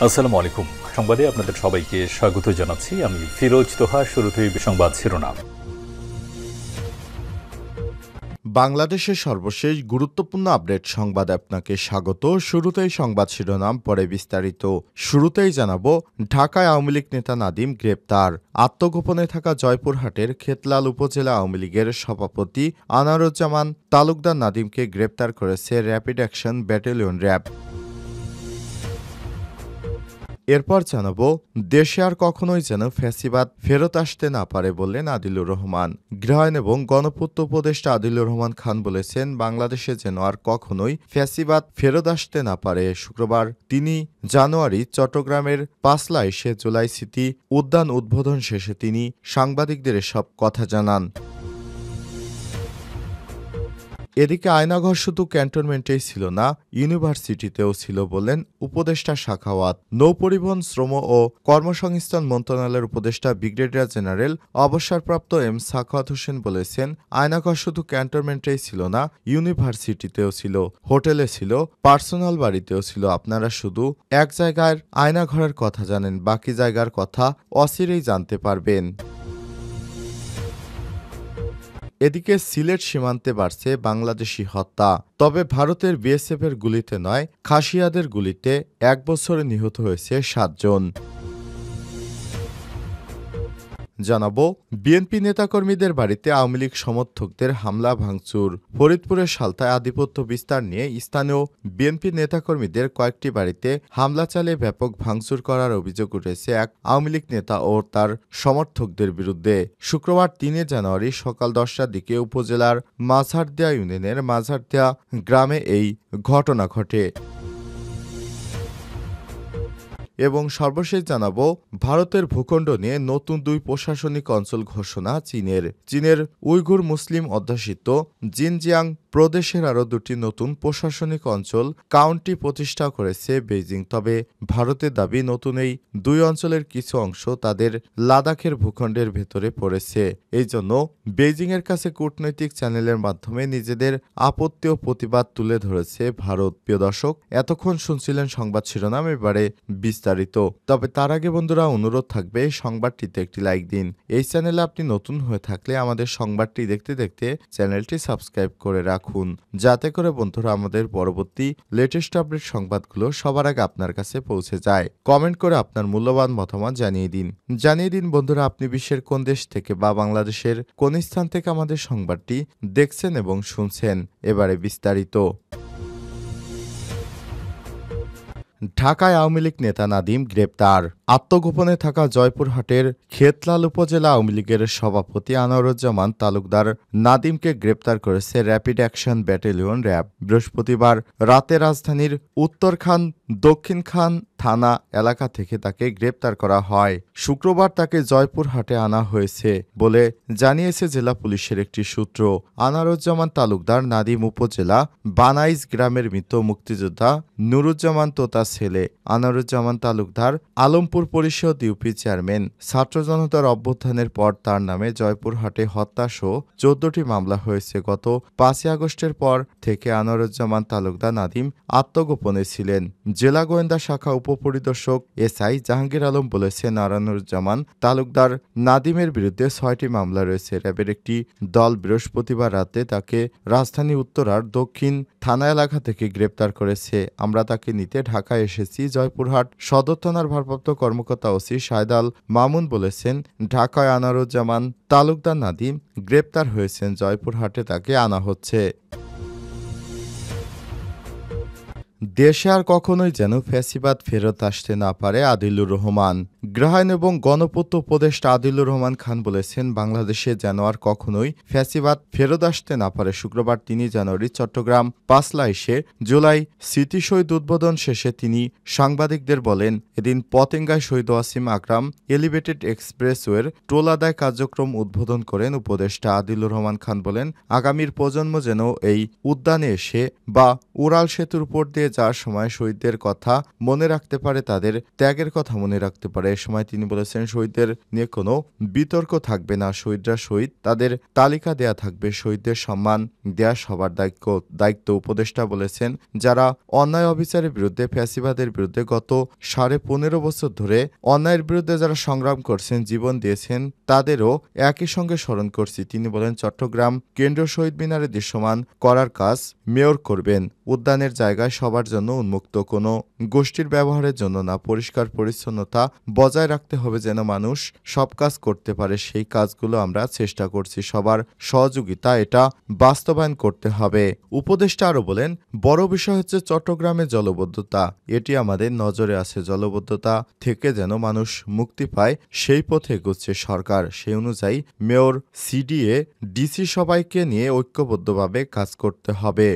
আসসালামু আলাইকুম। সংবাদে আপনাদের সবাইকে স্বাগত জানাচ্ছি। আমি ফিরোজ তোহা। শুরুতেই সংবাদ শিরোনাম। বাংলাদেশের সর্বশেষ গুরুত্বপূর্ণ আপডেট সংবাদ আপনাকে স্বাগত। শুরুতেই সংবাদ শিরোনাম, পরে বিস্তারিত। শুরুতেই জানাবো, ঢাকায় আওয়ামী লীগ নেতা নাদিম গ্রেপ্তার। আত্মগোপনে থাকা জয়পুরহাটের খেতলাল উপজেলা আওয়ামী লীগের সভাপতি আনারুজ্জামান তালুকদার নাদিমকে গ্রেপ্তার করেছে র্যাপিড অ্যাকশন ব্যাটালিয়ন র্যাব। এরপর জানাবো, দেশে আর কখনোই যেন ফ্যাসিবাদ ফেরত আসতে না পারে বললেন আদিলুর রহমান। গৃহায়ন এবং গণপূর্ত উপদেষ্টা আদিলুর রহমান খান বলেছেন, বাংলাদেশে যেন আর কখনোই ফ্যাসিবাদ ফেরত আসতে না পারে। শুক্রবার ৩ জানুয়ারি চট্টগ্রামের পাঁচলায় জুলাই স্মৃতি উদ্যান উদ্বোধন শেষে তিনি সাংবাদিকদের এসব কথা জানান। এদিকে আয়নাঘর শুধু ক্যান্টনমেন্টেই ছিল না, ইউনিভার্সিটিতেও ছিল বললেন উপদেষ্টা সাখাওয়াত। নৌপরিবহন, শ্রম ও কর্মসংস্থান মন্ত্রণালয়ের উপদেষ্টা ব্রিগেডিয়ার জেনারেল অবসরপ্রাপ্ত এম সাখাওয়াত হোসেন বলেছেন, আয়নাঘর শুধু ক্যান্টনমেন্টেই ছিল না, ইউনিভার্সিটিতেও ছিল, হোটেলে ছিল, পার্সোনাল বাড়িতেও ছিল। আপনারা শুধু এক জায়গার আয়নাঘরের কথা জানেন, বাকি জায়গার কথা অচিরেই জানতে পারবেন। এদিকে সিলেট সীমান্তে বাড়ছে বাংলাদেশি হত্যা। তবে ভারতের বিএসএফের গুলিতে নয়, খাসিয়াদের গুলিতে ১ বছরে নিহত হয়েছে ৭ জন। জানাবো, বিএনপি নেতাকর্মীদের বাড়িতে আওয়ামী লীগ সমর্থকদের হামলা ভাঙচুর। ফরিদপুরের সালতায় আধিপত্য বিস্তার নিয়ে স্থানীয় বিএনপি নেতাকর্মীদের কয়েকটি বাড়িতে হামলা চালিয়ে ব্যাপক ভাঙচুর করার অভিযোগ উঠেছে এক আওয়ামী লীগ নেতা ও তার সমর্থকদের বিরুদ্ধে। শুক্রবার ৩ জানুয়ারি সকাল ১০টার দিকে উপজেলার মাঝারদিয়া ইউনিয়নের মাঝারদিয়া গ্রামে এই ঘটনা ঘটে। এবং সর্বশেষ জানাবো, ভারতের ভূখণ্ড নিয়ে নতুন ২ প্রশাসনিক অঞ্চল ঘোষণা চীনের উইঘুর মুসলিম অধ্যুষিত জিনজিয়াং প্রদেশের আরও ২টি নতুন প্রশাসনিক অঞ্চল কাউন্টি প্রতিষ্ঠা করেছে বেইজিং। তবে ভারতের দাবি, নতুন এই ২ অঞ্চলের কিছু অংশ তাদের লাদাখের ভূখণ্ডের ভেতরে পড়েছে। এই জন্য বেইজিংয়ের কাছে কূটনৈতিক চ্যানেলের মাধ্যমে নিজেদের আপত্তি ও প্রতিবাদ তুলে ধরেছে ভারত। প্রিয় দর্শক, এতক্ষণ শুনছিলেন সংবাদ শিরোনাম, এবারে বিস্তারিত। তবে তার আগে বন্ধুরা, অনুরোধ থাকবে সংবাদটিতে একটি লাইক দিন। এই চ্যানেলে আপনি নতুন হয়ে থাকলে আমাদের সংবাদটি দেখতে দেখতে চ্যানেলটি সাবস্ক্রাইব করে রাখুন, যাতে করে বন্ধুরা আমাদের পরবর্তী লেটেস্ট আপডেট সংবাদগুলো সবার আগে আপনার কাছে পৌঁছে যায়। কমেন্ট করে আপনার মূল্যবান মতামত জানিয়ে দিন বন্ধুরা, আপনি বিশ্বের কোন দেশ থেকে বা বাংলাদেশের কোন স্থান থেকে আমাদের সংবাদটি দেখছেন এবং শুনছেন। এবারে বিস্তারিত। ঢাকায় আওয়ামী লীগ নেতা নাদিম গ্রেপ্তার। আত্মগোপনে থাকা জয়পুরহাটের খেতলাল উপজেলা আওয়ামী লীগের সভাপতি আনারুজ্জামান তালুকদার নাদিমকে গ্রেপ্তার করেছে র্যাপিড অ্যাকশন ব্যাটালিয়ন র্যাব। বৃহস্পতিবার রাতে রাজধানীর উত্তরখান দক্ষিণখান থানা এলাকা থেকে তাকে গ্রেপ্তার করা হয়। শুক্রবার তাকে জয়পুরহাটে আনা হয়েছে বলে জানিয়েছে জেলা পুলিশের একটি সূত্র। আনারুজ্জামান তালুকদার নাদিম উপজেলা বানাইজ গ্রামের মৃত মুক্তিযোদ্ধা নুরুজ্জামান তোতার ছেলে। আনারুজ্জামান তালুকদার আলমপুর পরিষদ ইউপি চেয়ারম্যান। ছাত্র জনতার অভ্যুত্থানের পর তার নামে জয়পুরহাটে হত্যাসহ ১৪টি মামলা হয়েছে। গত ৫ই আগস্টের পর থেকে আনারুজ্জামান তালুকদার নাদিম আত্মগোপনে ছিলেন। জেলা গোয়েন্দা শাখা উপপরিদর্শক এসআই জাহাঙ্গীর আলম বলেছেন, আনারুজ্জামান তালুকদার নাদিমের বিরুদ্ধে ৬টি মামলা রয়েছে। র্যাবের একটি দল বৃহস্পতিবার রাতে তাকে রাজধানী উত্তরার দক্ষিণ থানা এলাকা থেকে গ্রেপ্তার করেছে। আমরা তাকে নিতে ঢাকায় এসেছি। জয়পুরহাট সদর থানার ভারপ্রাপ্ত কর্মকর্তা ওসি শাহেদাল মামুন বলেছেন, ঢাকায় আনারুজ্জামান তালুকদার নাদিম গ্রেপ্তার হয়েছেন, জয়পুরহাটে তাকে আনা হচ্ছে। দেশে আর কখনোই যেন ফ্যাসিবাদ ফেরত আসতে না পারে আদিলুর রহমান। গৃহায়ন এবং গণপূর্ত উপদেষ্টা আদিলুর রহমান খান বলেছেন, বাংলাদেশে যেন আর কখনোই ফ্যাসিবাদ ফেরত আসতে না পারে। শুক্রবার ৩ জানুয়ারি চট্টগ্রাম পাঁচলায় জুলাই স্মৃতি শহীদ উদ্বোধন শেষে তিনি সাংবাদিকদের বলেন, এদিন পতেঙ্গায় শহীদ ওয়াসিম আকরাম এলিভেটেড এক্সপ্রেসওয়ের টোল আদায় কার্যক্রম উদ্বোধন করেন উপদেষ্টা আদিলুর রহমান খান। বলেন, আগামীর প্রজন্ম যেন এই উদ্যানে এসে বা উড়াল সেতুর উপর দিয়ে তার সময় শহীদদের কথা মনে রাখতে পারে, তাদের ত্যাগের কথা মনে রাখতে পারে। এ সময় তিনি বলেছেন, শহীদদের নিয়ে কোনো বিতর্ক থাকবে না। শহীদরা শহীদ, তাদের তালিকা দেয়া থাকবে। শহীদদের সম্মান দেয়া সবার দায়িত্ব। উপদেষ্টা বলেছেন, যারা অন্যায় অবিচারের বিরুদ্ধে, ফ্যাসিবাদের বিরুদ্ধে গত 15.5 বছর ধরে অন্যায়ের বিরুদ্ধে যারা সংগ্রাম করছেন, জীবন দিয়েছেন, তাদেরও একই সঙ্গে স্মরণ করছি। তিনি বলেন, চট্টগ্রাম কেন্দ্রীয় শহীদ মিনারে দৃশ্যমান করার কাজ মেয়র করবেন। উদ্যানের জায়গায় সবার জন্য উন্মুক্ত, কোনো গোষ্ঠীর ব্যবহারের জন্য না। পরিষ্কার পরিচ্ছন্নতা বজায় রাখতে হবে যেন মানুষ সব কাজ করতে পারে। সেই কাজগুলো আমরা চেষ্টা করছি। সবার সহযোগিতা এটা বাস্তবায়ন করতে হবে। উপদেষ্টা আরও বলেন, বড় বিষয় হচ্ছে চট্টগ্রামে জলবদ্ধতা। এটি আমাদের নজরে আছে। জলবদ্ধতা থেকে যেন মানুষ মুক্তি পায়, সেই পথে এগোচ্ছে সরকার। সেই অনুযায়ী মেয়র, সিডিএ, ডিসি সবাইকে নিয়ে ঐক্যবদ্ধভাবে কাজ করতে হবে।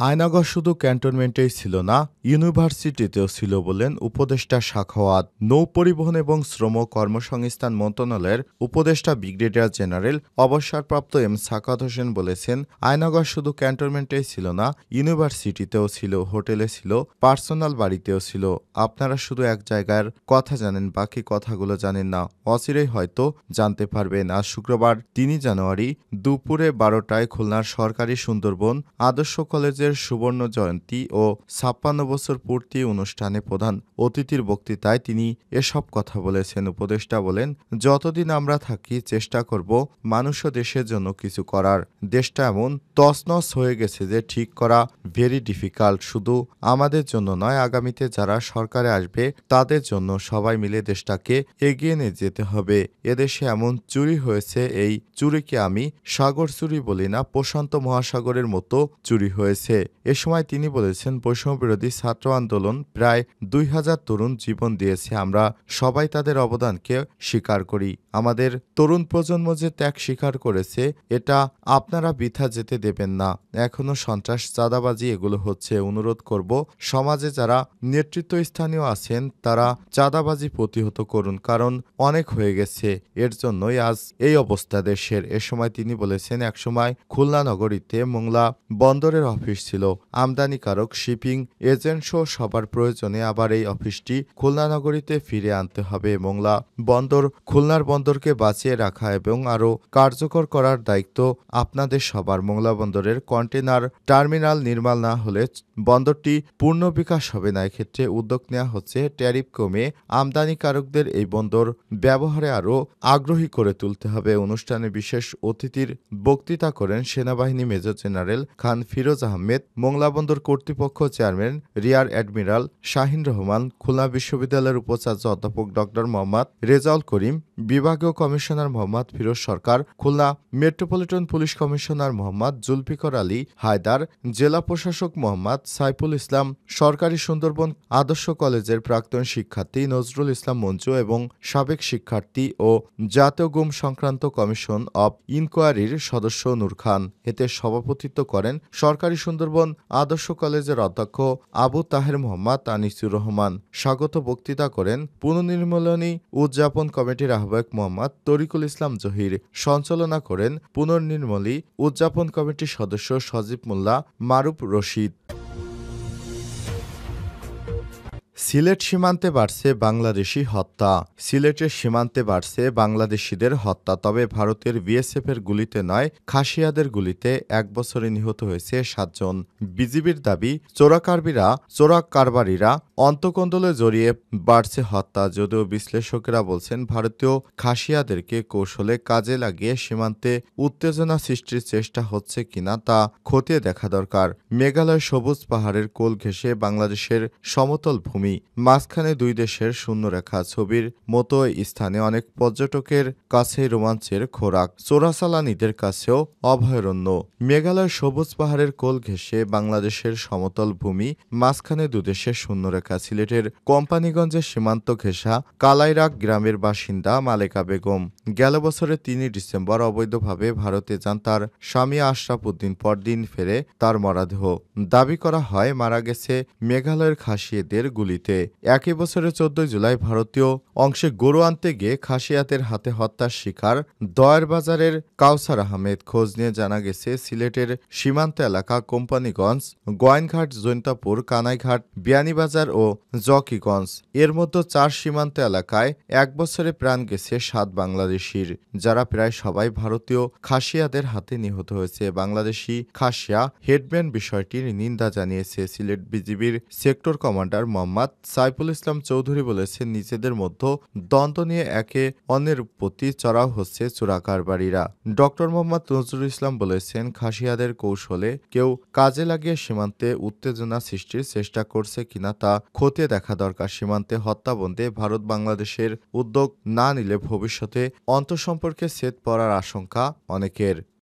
আয়নাগর শুধু ক্যান্টনমেন্টেই ছিল না, ইউনিভার্সিটিতেও ছিল বলেন উপদেষ্টা সাখাওয়াত। নৌ পরিবহন এবং শ্রম কর্মসংস্থান মন্ত্রণালয়ের উপদেষ্টা ব্রিগেডিয়ার জেনারেল অবসরপ্রাপ্ত এম সাখাওয়াত হোসেন বলেছেন, আয়নাগর শুধু ক্যান্টনমেন্টেই ছিল না, ইউনিভার্সিটিতেও ছিল, হোটেলে ছিল, পার্সোনাল বাড়িতেও ছিল। আপনারা শুধু এক জায়গার কথা জানেন, বাকি কথাগুলো জানেন না। অচিরেই হয়তো জানতে পারবেন। আজ শুক্রবার 3 জানুয়ারি দুপুরে 12টায় খুলনার সরকারি সুন্দরবন আদর্শ কলেজের সুবর্ণ জয়ন্তী ও 56 বছর পূর্তি অনুষ্ঠানে প্রধান অতিথির বক্তৃতায় তিনি এসব কথা বলেছেন। উপদেষ্টা বলেন, যতদিন আমরা থাকি চেষ্টা করব মানুষ ও দেশের জন্য কিছু করার। দেশটা এমন তছনছ হয়ে গেছে যে ঠিক করা ভেরি ডিফিকাল্ট। শুধু আমাদের জন্য নয়, আগামীতে যারা সরকারে আসবে তাদের জন্য। সবাই মিলে দেশটাকে এগিয়ে নিয়ে যেতে হবে। এদেশে এমন চুরি হয়েছে, এই চুরিকে আমি সাগর চুরি বলি না, প্রশান্ত মহাসাগরের মতো চুরি হয়েছে। এ সময় তিনি বলেছেন, বৈষম্যবিরোধী ছাত্র আন্দোলন প্রায় 2000 তরুণ জীবন দিয়েছে। আমরা সবাই তাদের অবদানকে স্বীকার করি। আমাদের তরুণ প্রজন্ম যে ত্যাগ স্বীকার করেছে, এটা আপনারা বৃথা যেতে দেবেন না। এখনো সন্ত্রাস, চাঁদাবাজি এগুলো হচ্ছে। অনুরোধ করব, সমাজে যারা নেতৃত্বস্থানীয় আছেন তারা চাঁদাবাজি প্রতিহত করুন, কারণ অনেক হয়ে গেছে। এর জন্যই আজ এই অবস্থা দেশের। এ সময় তিনি বলেছেন, একসময় খুলনা নগরীতে মোংলা বন্দরের অফিস ছিল। আমদানিকারক, শিপিং এজেন্ট সহ সবার প্রয়োজনে আবার এই অফিসটি খুলনা নগরীতে ফিরে আনতে হবে। মোংলা বন্দর, খুলনার বন্দরকে বাঁচিয়ে রাখা এবং আরও কার্যকর করার দায়িত্ব আপনাদের সবার। মোংলা বন্দরের কন্টেনার টার্মিনাল নির্মাণ না হলে বন্দরটি পূর্ণ বিকাশ হবে না। এক্ষেত্রে উদ্যোগ নেওয়া হচ্ছে ট্যারিফ কমিয়ে আমদানিকারকদের এই বন্দর ব্যবহারে আরও আগ্রহী করে তুলতে হবে। অনুষ্ঠানে বিশেষ অতিথির বক্তৃতা করেন সেনাবাহিনী মেজর জেনারেল খান ফিরোজ আহমেদ, মোংলা বন্দর কর্তৃপক্ষ chairman rear admiral Shahin Rahman, Khulna বিশ্ববিদ্যালয়ের উপাচার্য অধ্যাপক ডক্টর মোহাম্মদ রেজাউল করিম, বিভাগীয় commissioner Mohammad Firoz Sarkar, Khulna metropolitan police commissioner Mohammad Zulfikar Ali Haider, জেলা প্রশাসক মোহাম্মদ সাইফুল ইসলাম, সরকারি সুন্দরবন আদর্শ কলেজের প্রাক্তন শিক্ষার্থী নজরুল ইসলাম মঞ্জু এবং সাবেক শিক্ষার্থী ও জাতীয় গুম সংক্রান্ত কমিশন অব ইনকোয়ারির সদস্য নূর খান। এতে সভাপতিত্ব করেন সরকারি সুন্দরবন আদর্শ কলেজের অধ্যক্ষ আবু তাহের মোহাম্মদ আনিসুর রহমান। স্বাগত বক্তৃতা করেন পুনর্নির্মূলনী উদযাপন কমিটির আহ্বায়ক মোহাম্মদ তরিকুল ইসলাম জহির। সঞ্চালনা করেন পুনর্নির্মলী উদযাপন কমিটির সদস্য সজীব মোল্লা মারুফ রশিদ। সিলেট সীমান্তে বাড়ছে বাংলাদেশি হত্যা। সিলেটের সীমান্তে বাড়ছে বাংলাদেশিদের হত্যা। তবে ভারতের বিএসএফের গুলিতে নয়, খাসিয়াদের গুলিতে 1 বছরে নিহত হয়েছে 7 জন। বিজিবির দাবি, চোরাকারবারিরা অন্তকন্দলে জড়িয়ে বাড়ছে হত্যা। যদিও বিশ্লেষকেরা বলছেন, ভারতীয় খাসিয়াদেরকে কৌশলে কাজে লাগিয়ে সীমান্তে উত্তেজনা সৃষ্টির চেষ্টা হচ্ছে কিনা তা খতিয়ে দেখা দরকার। মেঘালয় সবুজ পাহাড়ের কোল ঘেঁষে বাংলাদেশের সমতল ভূমি, মাঝখানে 2 দেশের শূন্যরেখা। ছবির মতো স্থানে অনেক পর্যটকের কাছে রোমাঞ্চের খোরাক, চোরাচালানিদের কাছেও অভয়ারণ্য। মেঘালয় সবুজ পাহাড়ের কোল ঘেঁষে বাংলাদেশের সমতল ভূমি, মাঝখানে 2 দেশের শূন্যরেখা। সিলেটের কোম্পানিগঞ্জের সীমান্ত ঘেঁষা কালাইরাক গ্রামের বাসিন্দা মালেকা বেগম গেল বছরের 3 ডিসেম্বর অবৈধভাবে ভারতে যান তার স্বামী আশরাফ উদ্দিন। পরদিন ফেরে তার মরদেহ। দাবি করা হয় মারা গেছে মেঘালয়ের খাসিয়াদের গুলিতে। ডিউটিতে। একই বছরে ১৪ জুলাই ভারতীয় অংশে গরু আনতে গিয়ে খাসিয়াতের হাতে হত্যার শিকার দয়ার বাজারের কাউসার আহমেদ। খোঁজ নিয়ে জানা গেছে, সিলেটের সীমান্ত এলাকা কোম্পানিগঞ্জ, গোয়াইনঘাট, জৈন্তাপুর, কানাইঘাট, বিয়ানীবাজার ও জকিগঞ্জ এর মধ্যে ৪ সীমান্ত এলাকায় এক বছরে প্রাণ গেছে ৭ বাংলাদেশির, যারা প্রায় সবাই ভারতীয় খাসিয়াদের হাতে নিহত হয়েছে। বাংলাদেশি খাসিয়া হেডম্যান বিষয়টির নিন্দা জানিয়েছে। সিলেট বিজিবির সেক্টর কমান্ডার মোহাম্মদ সাইফুল ইসলাম চৌধুরী বলেছেন, নিজেদের মধ্যে দ্বন্দ্ব নিয়ে একে অন্যের প্রতি চড়াও হচ্ছে চোরাকারবারিরা। ডক্টর মোহাম্মদ নজরুল ইসলাম বলেছেন, খাসিয়াদের কৌশলে কেউ কাজে লাগিয়ে সীমান্তে উত্তেজনা সৃষ্টির চেষ্টা করছে কিনা তা খতিয়ে দেখা দরকার। সীমান্তে হত্যা বন্ধে ভারত বাংলাদেশের উদ্যোগ না নিলে ভবিষ্যতে অন্তঃসম্পর্কে ছেদ পড়ার আশঙ্কা অনেকের।